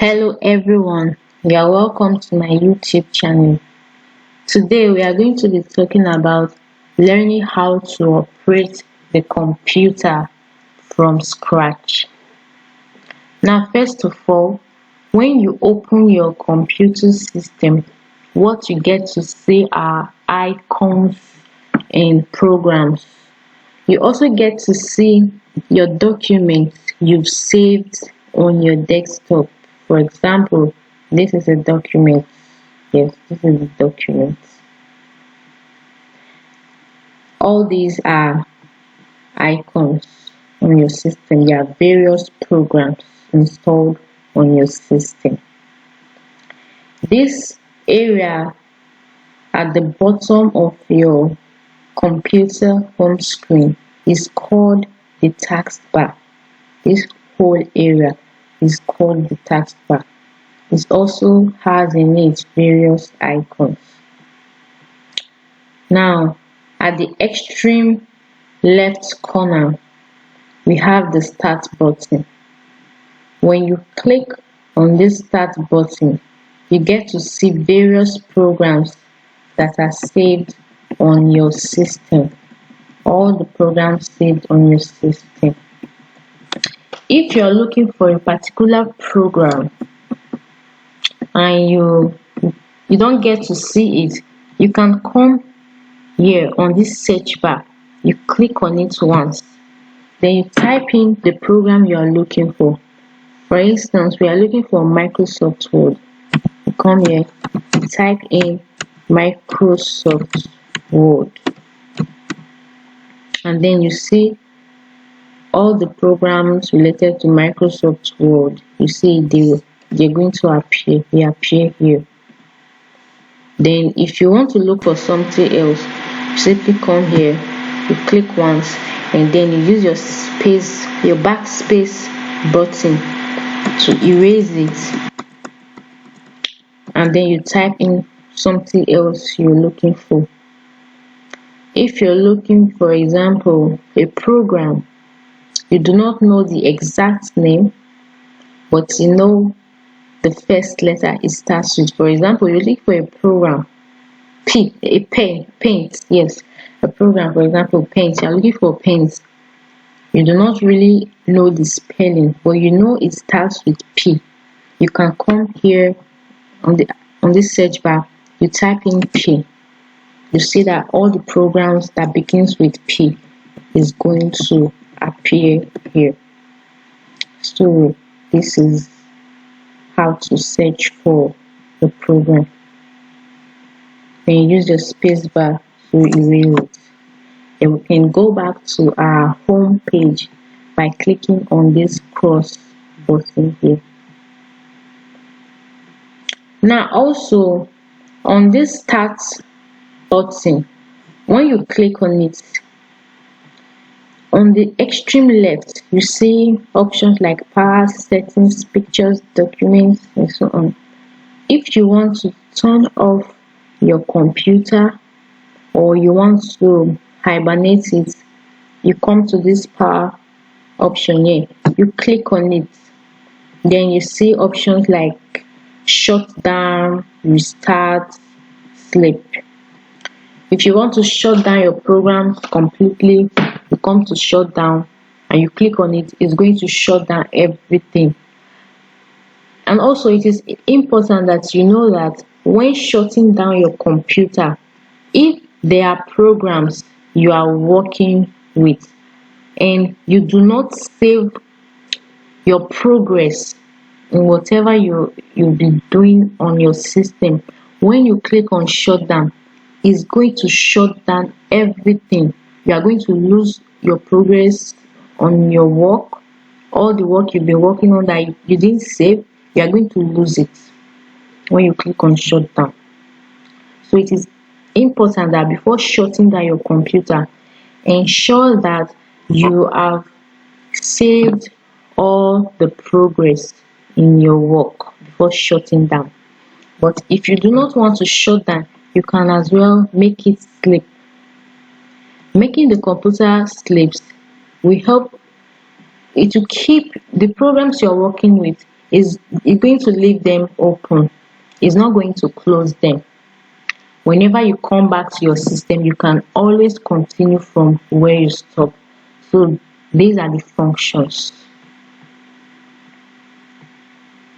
Hello everyone, you are welcome to my YouTube channel. Today we are going to be talking about learning how to operate the computer from scratch. Now first of all, when you open your computer system, what you get to see are icons and programs. You also get to see your documents you've saved on your desktop. For example, this is a document. Yes, this is a document. All these are icons on your system. There are various programs installed on your system. This area at the bottom of your computer home screen is called the taskbar. This whole area is called the taskbar. It also has in it various icons. Now, at the extreme left corner, we have the start button. When you click on this start button, you get to see various programs that are saved on your system. All the programs saved on your system. If you're looking for a particular program and you don't get to see it, you can come here on this search bar. You click on it once, then you type in the program you are looking for. For instance, we are looking for Microsoft Word. You come here, you type in Microsoft Word, and then you see all the programs related to Microsoft Word. You see they're going to appear. They appear here. Then if you want to look for something else, you simply come here, you click once, and then you use your backspace button to erase it, and then you type in something else you're looking for. If you're looking, for example, a program, you do not know the exact name, but you know the first letter it starts with. For example, you look for a program, paint. Yes, a program, for example, paint. You're looking for paint. You do not really know the spelling, but you know it starts with P. You can come here on this search bar. You type in P. You see that all the programs that begins with P is going to appear here. So this is how to search for the program. Then you use your space bar to erase it. Then we can go back to our home page by clicking on this cross button here. Now also on this start button, when you click on it, on the extreme left, you see options like power, settings, pictures, documents, and so on. If you want to turn off your computer or you want to hibernate it, you come to this power option here. You click on it. Then you see options like shut down, restart, sleep. If you want to shut down your program completely, you come to shut down and you click on it. It's going to shut down everything. And also it is important that you know that when shutting down your computer, if there are programs you are working with and you do not save your progress in whatever you'll be doing on your system, when you click on shutdown, it's going to shut down everything. You are going to lose your progress on your work. All the work you've been working on that you didn't save, you are going to lose it when you click on shutdown. So it is important that before shutting down your computer, ensure that you have saved all the progress in your work before shutting down. But if you do not want to shut down, you can as well make it sleep. Making the computer sleeps will help it to keep the programs you're working with. is going to leave them open. It's not going to close them. Whenever you come back to your system, you can always continue from where you stop. So these are the functions.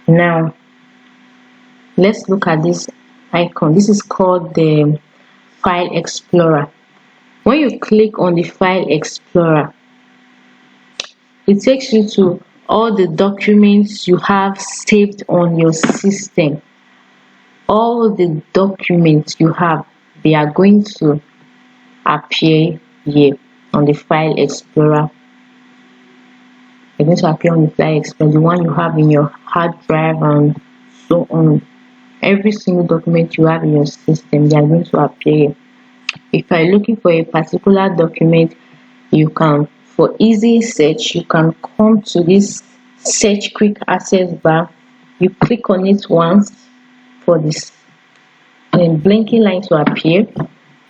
Now let's look at this icon. This is called the File Explorer. When you click on the File Explorer, it takes you to all the documents you have saved on your system. All the documents you have, they are going to appear here on the File Explorer. They're going to appear on the File Explorer, the one you have in your hard drive and so on. Every single document you have in your system, they are going to appear. If you are looking for a particular document, you can, for easy search, you can come to this Search Quick Access bar. You click on it once for this, and then blinking line to appear.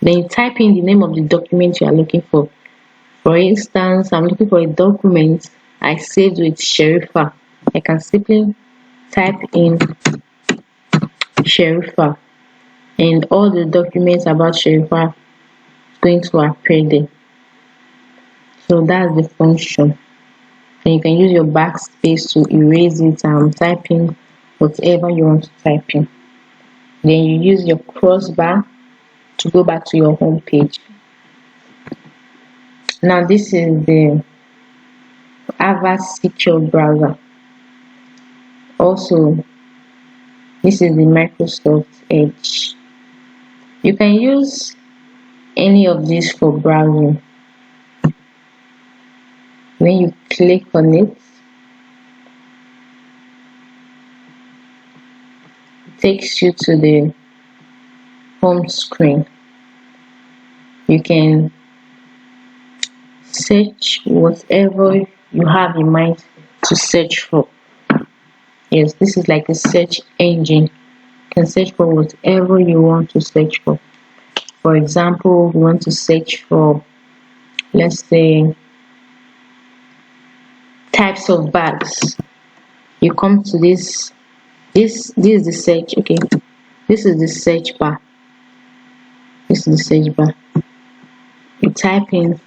Then you type in the name of the document you are looking for. For instance, I'm looking for a document I saved with Sherifa. I can simply type in Sherifa, and all the documents about Sherifa is going to appear there. So that's the function. And you can use your backspace to erase it and type in whatever you want to type in. Then you use your crossbar to go back to your home page. Now this is the Avast Secure browser. Also, this is the Microsoft Edge. You can use any of these for browsing. When you click on it, it takes you to the home screen. You can search whatever you have in mind to search for. Yes, this is like a search engine. You can search for whatever you want to search for. For example, you want to search for, let's say, types of bags. You come to this is the search. Okay, this is the search bar. This is the search bar. You type in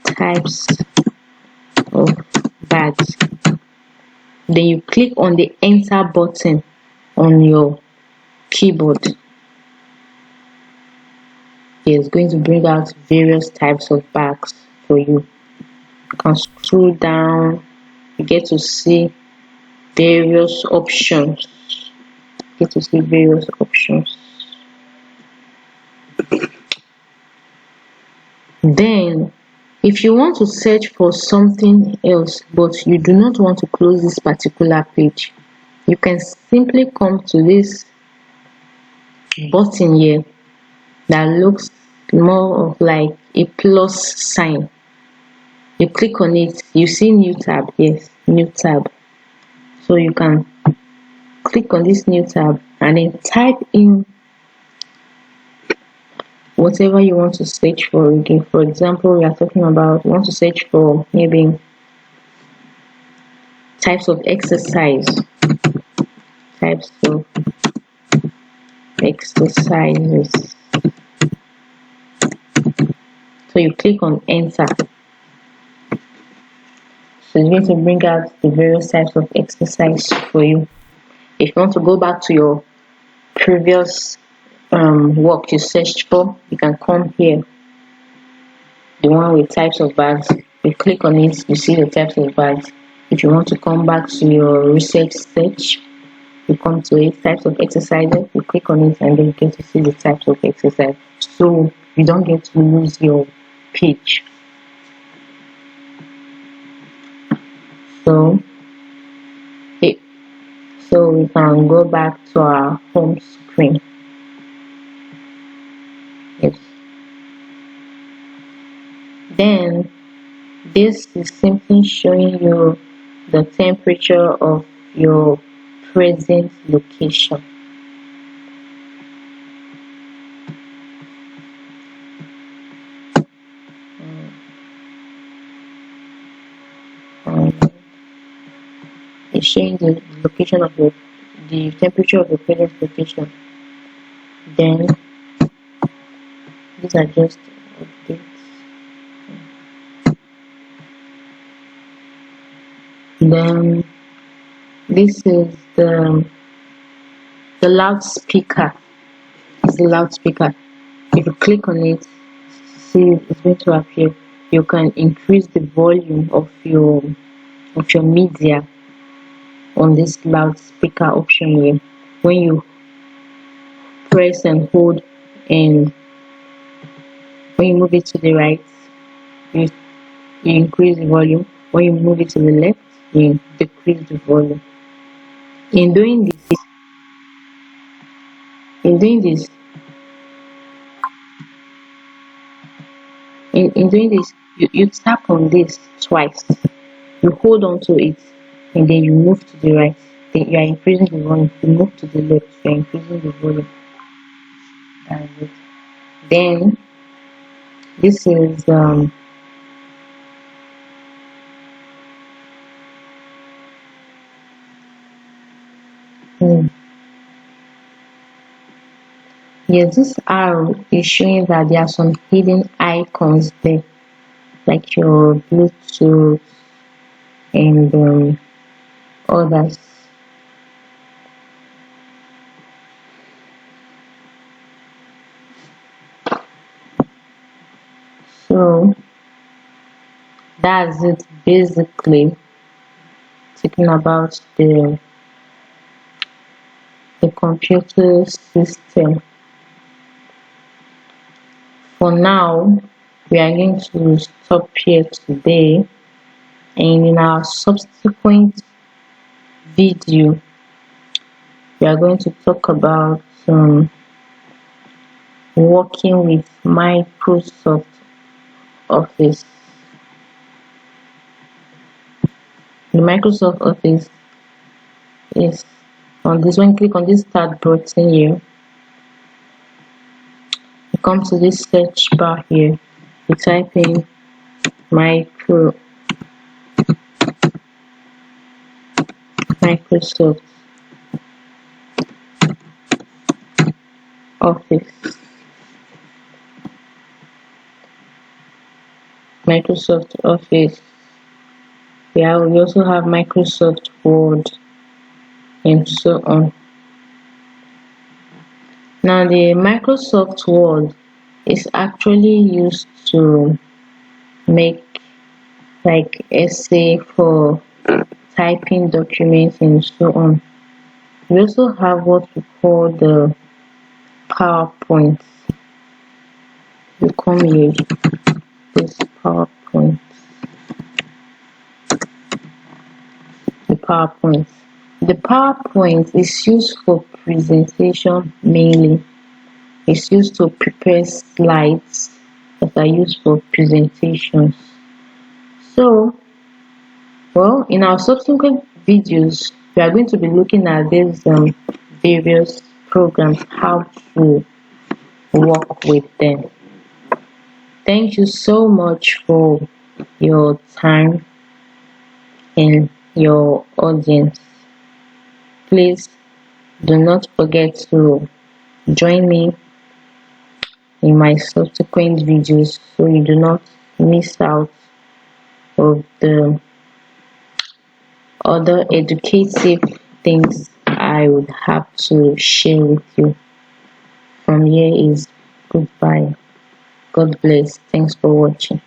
types of bags, then you click on the enter button on your keyboard. It's going to bring out various types of bags for you. You can scroll down, you get to see various options. Then if you want to search for something else but you do not want to close this particular page, you can simply come to this button here that looks more of like a plus sign. You click on it, you see new tab. Yes, new tab. So you can click on this new tab and then type in whatever you want to search for again. For example, we are talking about, you want to search for maybe types of exercise. Types of exercises. So you click on enter. So it's going to bring out the various types of exercise for you. If you want to go back to your previous work you searched for, you can come here, the one with types of bags. You click on it, you see the types of bags. If you want to come back to your research search, you come to it, types of exercises, you click on it, and then you get to see the types of exercise, so you don't get to lose your page. So we can go back to our home screen. Yes. Then this is simply showing you the temperature of your present location. It's showing the location of the temperature of the present location. Then these are just updates. Then this is the loudspeaker. It's the loudspeaker. If you click on it, see it's going to appear. You can increase the volume of your media on this loudspeaker option here. When you press and hold, and when you move it to the right, you increase the volume. When you move it to the left, you decrease the volume. In doing this, in doing this, in doing this, you tap on this twice. You hold on to it, and then you move to the right. Then you are increasing the volume. You move to the left, you are increasing the volume. That's it. Then this is yes, this arrow is showing that there are some hidden icons there, like your Bluetooth and others. So that's it, basically talking about the computer system. For now, we are going to stop here today, and in our subsequent video we are going to talk about working with Microsoft Office. The Microsoft Office is on this one. Click on this start button here. You come to this search bar here. You type in Microsoft Office. Microsoft Office. Yeah, we also have Microsoft Word and so on. Now the Microsoft Word is actually used to make like essay for typing documents and so on. We also have what we call the PowerPoint. You come here, this PowerPoint. The PowerPoint. The PowerPoint is used for presentation mainly. It's used to prepare slides that are used for presentations. So, well, in our subsequent videos, we are going to be looking at these various programs, how to work with them. Thank you so much for your time and your audience. Please do not forget to join me in my subsequent videos so you do not miss out of the other educative things I would have to share with you. From here is goodbye. God bless. Thanks for watching.